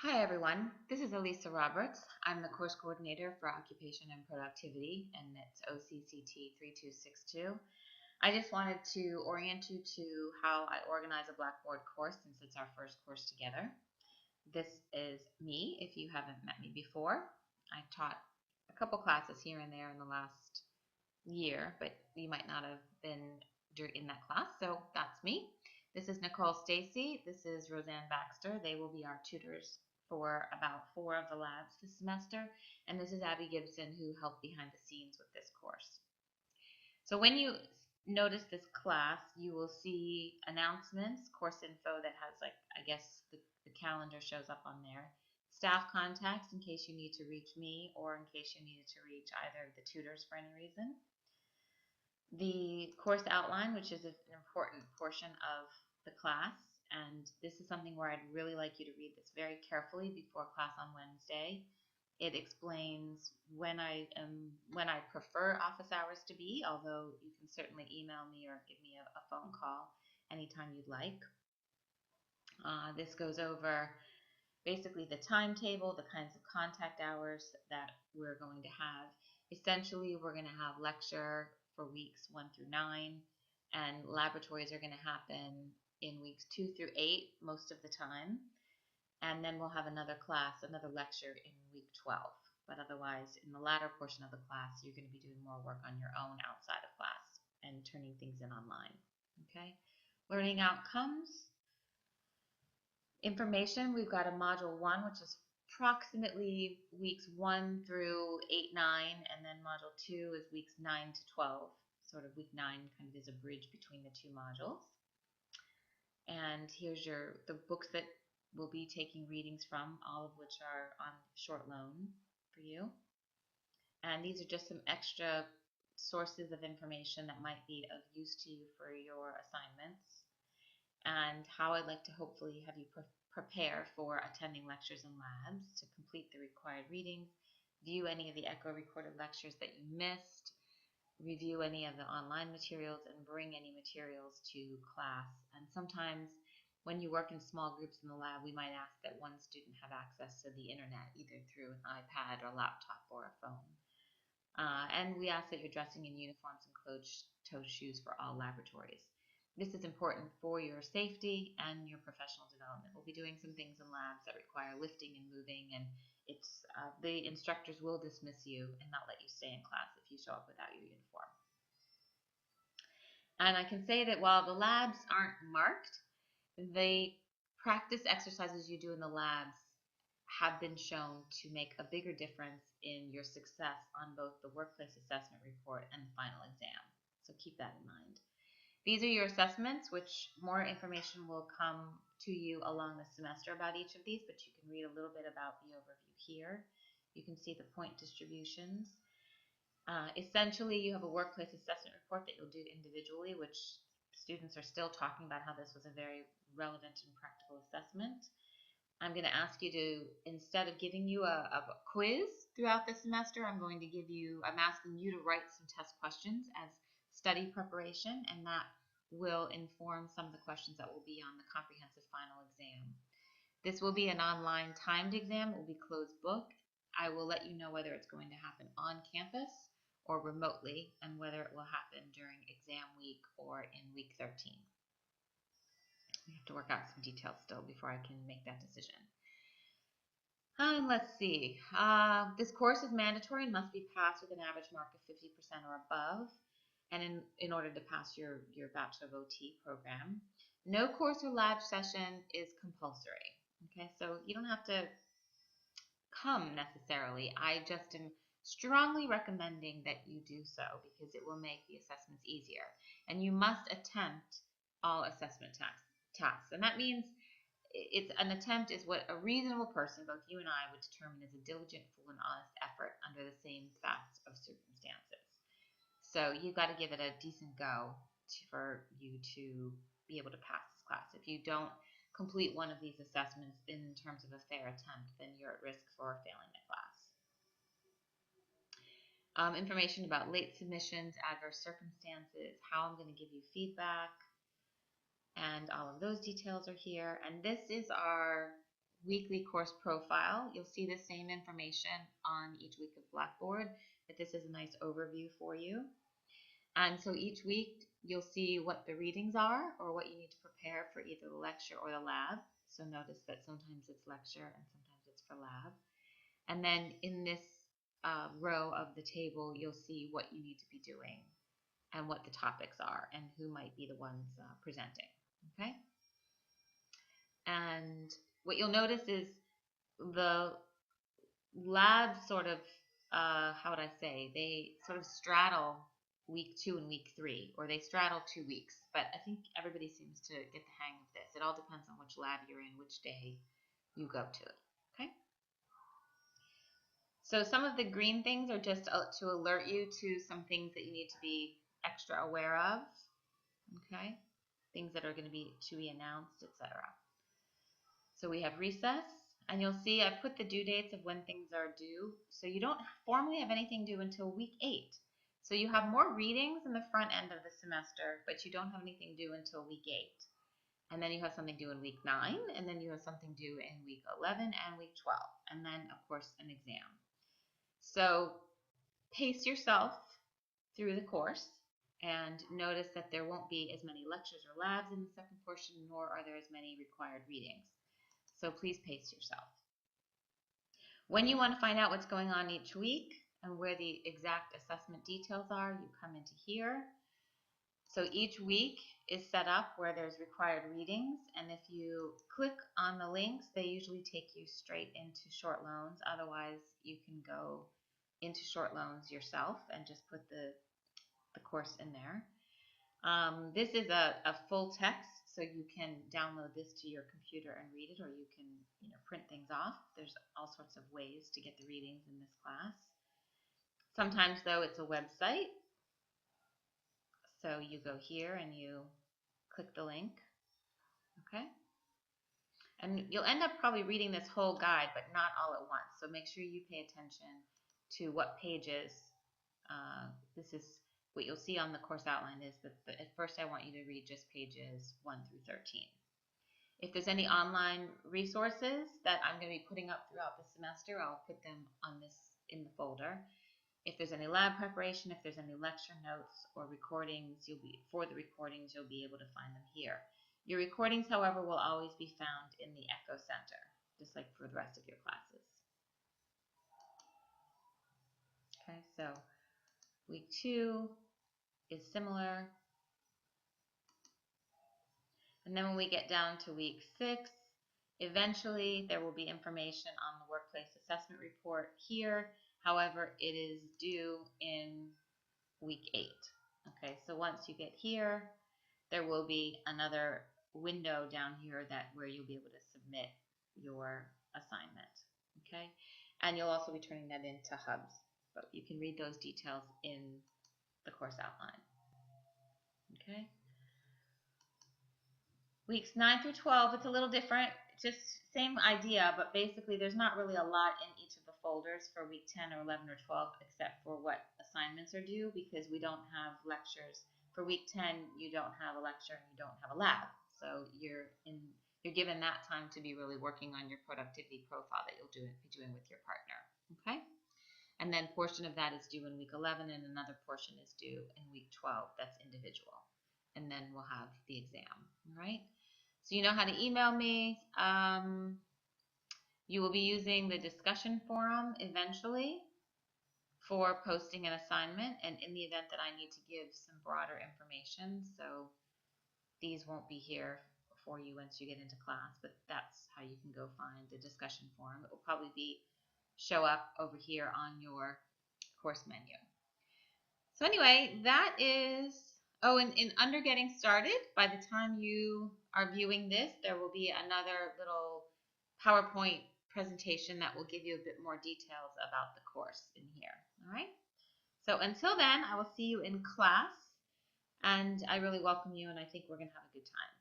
Hi everyone, this is Elysa Roberts. I'm the course coordinator for Occupation and Productivity, and it's OCCT3262. I just wanted to orient you to how I organize a Blackboard course since it's our first course together. This is me, if you haven't met me before. I taught a couple classes here and there in the last year, but you might not have been in that class, so that's me. This is Nicole Stacy. This is Roseanne Baxter. They will be our tutors for about 4 of the labs this semester. And this is Abby Gibson, who helped behind the scenes with this course. So when you notice this class, you will see announcements, course info that has, like, I guess the calendar shows up on there. Staff contacts in case you need to reach me or in case you needed to reach either of the tutors for any reason. The course outline, which is an important portion of the class, and this is something where I'd really like you to read this very carefully before class on Wednesday. It explains when I prefer office hours to be, although you can certainly email me or give me a phone call anytime you'd like. This goes over basically the timetable, the kinds of contact hours that we're going to have. Essentially, we're going to have lecture for weeks 1 through 9, and laboratories are going to happen in weeks 2 through 8 most of the time. And then we'll have another class, another lecture in week 12. But otherwise, in the latter portion of the class, you're going to be doing more work on your own outside of class and turning things in online. Okay? Learning outcomes. Information, we've got a module 1, which is approximately weeks 1 through 8, 9, and then module 2 is weeks 9 to 12. Sort of week 9 kind of is a bridge between the two modules. And here's the books that we'll be taking readings from, all of which are on short loan for you. And these are just some extra sources of information that might be of use to you for your assignments, and how I'd like to hopefully have you prepare for attending lectures and labs to complete the required readings, view any of the echo recorded lectures that you missed, review any of the online materials, and bring any materials to class. And sometimes when you work in small groups in the lab, we might ask that one student have access to the internet, either through an iPad or laptop or a phone. And we ask that you're dressing in uniforms and closed-toed shoes for all laboratories. This is important for your safety and your professional development. We'll be doing some things in labs that require lifting and moving, and the instructors will dismiss you and not let you stay in class if you show up without your uniform. And I can say that while the labs aren't marked, the practice exercises you do in the labs have been shown to make a bigger difference in your success on both the workplace assessment report and the final exam. So keep that in mind. These are your assessments, which more information will come to you along the semester about each of these, but you can read a little bit about the overview here. You can see the point distributions. Essentially, you have a workplace assessment report that you'll do individually, which students are still talking about how this was a very relevant and practical assessment. I'm going to ask you to, instead of giving you a quiz throughout the semester, I'm asking you to write some test questions as study preparation, and that will inform some of the questions that will be on the comprehensive final exam. This will be an online timed exam. It will be closed book. I will let you know whether it's going to happen on campus or remotely, and whether it will happen during exam week or in week 13. We have to work out some details still before I can make that decision. Let's see. This course is mandatory and must be passed with an average mark of 50% or above, and in order to pass your Bachelor of OT program. No course or lab session is compulsory. Okay, so you don't have to come necessarily. I just am strongly recommending that you do so because it will make the assessments easier. And you must attempt all assessment tasks. And that means an attempt is what a reasonable person, both you and I, would determine is a diligent, full, and honest effort under the same facts of circumstances. So you've got to give it a decent go for you to be able to pass this class. If you don't complete one of these assessments in terms of a fair attempt, then you're at risk for failing the class. Information about late submissions, adverse circumstances, how I'm going to give you feedback, and all of those details are here. And this is our weekly course profile. You'll see the same information on each week of Blackboard, but this is a nice overview for you. And so each week you'll see what the readings are or what you need to prepare for either the lecture or the lab. So notice that sometimes it's lecture and sometimes it's for lab. And then in this row of the table, you'll see what you need to be doing and what the topics are and who might be the ones presenting. Okay? And what you'll notice is the labs sort of, how would I say, they sort of straddle week 2 and week 3, or they straddle 2 weeks. But I think everybody seems to get the hang of this. It all depends on which lab you're in, which day you go to it. Okay? So some of the green things are just to alert you to some things that you need to be extra aware of. Okay? Things that are going to be announced, etc. So we have recess, and you'll see I've put the due dates of when things are due. So you don't formally have anything due until week 8. So you have more readings in the front end of the semester, but you don't have anything due until week 8. And then you have something due in week 9, and then you have something due in week 11 and week 12, and then, of course, an exam. So pace yourself through the course, and notice that there won't be as many lectures or labs in the second portion, nor are there as many required readings. So please pace yourself. When you want to find out what's going on each week and where the exact assessment details are, you come into here. So each week is set up where there's required readings, and if you click on the links, they usually take you straight into short loans. Otherwise, you can go into short loans yourself and just put the course in there. This is a full text, so you can download this to your computer and read it, or you can print things off. There's all sorts of ways to get the readings in this class. Sometimes, though, it's a website. So you go here and you click the link, okay? And you'll end up probably reading this whole guide, but not all at once. So make sure you pay attention to what pages. This is what you'll see on the course outline is that at first I want you to read just pages 1 through 13. If there's any online resources that I'm going to be putting up throughout the semester, I'll put them in the folder. If there's any lab preparation, if there's any lecture notes or recordings, you'll be able to find them here. Your recordings, however, will always be found in the Echo Center, just like for the rest of your classes. Okay, so week 2 is similar. And then when we get down to week 6, eventually there will be information on the workplace assessment report here. However, it is due in week 8. Okay, so once you get here, there will be another window down here where you'll be able to submit your assignment. Okay, and you'll also be turning that into hubs, but you can read those details in the course outline. Okay, weeks 9 through 12, it's a little different. Just same idea, but basically there's not really a lot in each of the folders for week 10 or 11 or 12 except for what assignments are due, because we don't have lectures. For week 10, you don't have a lecture and you don't have a lab. So you're given that time to be really working on your productivity profile that you'll be doing with your partner. Okay? And then portion of that is due in week 11 and another portion is due in week 12. That's individual. And then we'll have the exam. All right? So you know how to email me. You will be using the discussion forum eventually for posting an assignment, and in the event that I need to give some broader information. So these won't be here for you once you get into class, but that's how you can go find the discussion forum. It will probably show up over here on your course menu. So anyway, that is... Oh, and under getting started, by the time you are viewing this, there will be another little PowerPoint presentation that will give you a bit more details about the course in here. All right? So until then, I will see you in class, and I really welcome you, and I think we're going to have a good time.